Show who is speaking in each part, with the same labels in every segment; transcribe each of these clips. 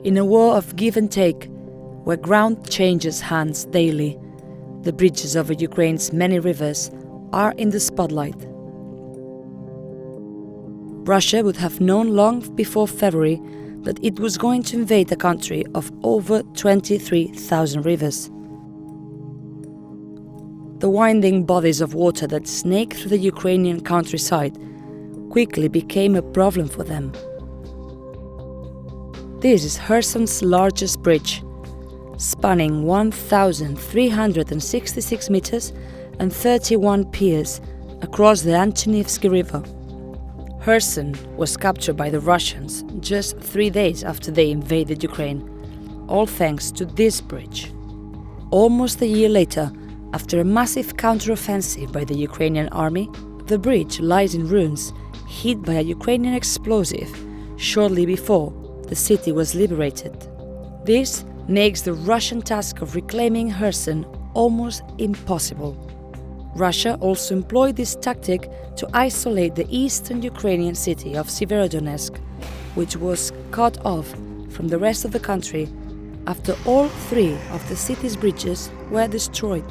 Speaker 1: In a war of give and take, where ground changes hands daily, the bridges over Ukraine's many rivers are in the spotlight. Russia would have known long before February that it was going to invade a country of over 23,000 rivers. The winding bodies of water that snake through the Ukrainian countryside quickly became a problem for them. This is Kherson's largest bridge, spanning 1,366 meters and 31 piers across the Antonivsky River. Kherson was captured by the Russians just 3 days after they invaded Ukraine, all thanks to this bridge. Almost a year later, after a massive counter-offensive by the Ukrainian army, the bridge lies in ruins, hit by a Ukrainian explosive shortly before the city was liberated. This makes the Russian task of reclaiming Kherson almost impossible. Russia also employed this tactic to isolate the eastern Ukrainian city of Severodonetsk, which was cut off from the rest of the country after all 3 of the city's bridges were destroyed.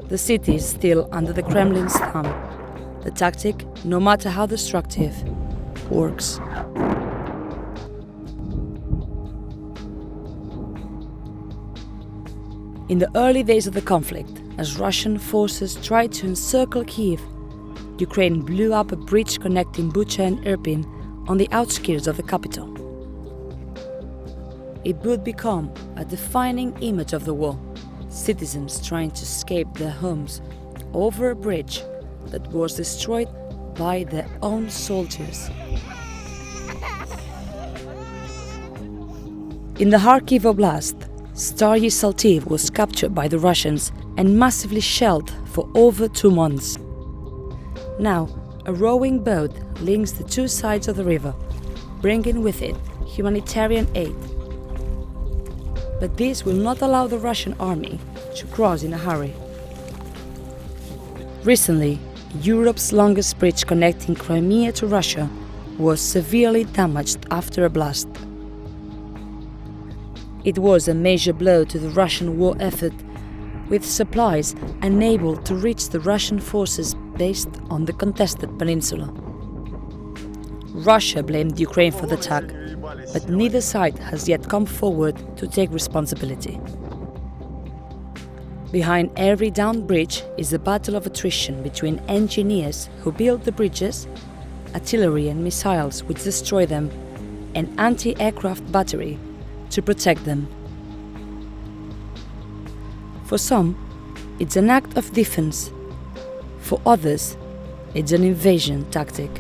Speaker 1: The city is still under the Kremlin's thumb. The tactic, no matter how destructive, works. In the early days of the conflict, as Russian forces tried to encircle Kyiv, Ukraine blew up a bridge connecting Bucha and Irpin on the outskirts of the capital. It would become a defining image of the war, citizens trying to escape their homes over a bridge that was destroyed by their own soldiers. In the Kharkiv Oblast, Staroye Saltiv was captured by the Russians and massively shelled for over 2 months. Now, a rowing boat links the 2 sides of the river, bringing with it humanitarian aid. But this will not allow the Russian army to cross in a hurry. Recently, Europe's longest bridge connecting Crimea to Russia was severely damaged after a blast. It was a major blow to the Russian war effort, with supplies unable to reach the Russian forces based on the contested peninsula. Russia blamed Ukraine for the attack, but neither side has yet come forward to take responsibility. Behind every downed bridge is a battle of attrition between engineers who build the bridges, artillery and missiles which destroy them, and anti-aircraft battery to protect them. For some, it's an act of defense. For others, it's an invasion tactic.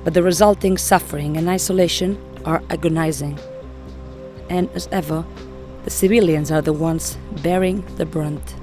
Speaker 1: But the resulting suffering and isolation are agonizing. And as ever, the civilians are the ones bearing the brunt.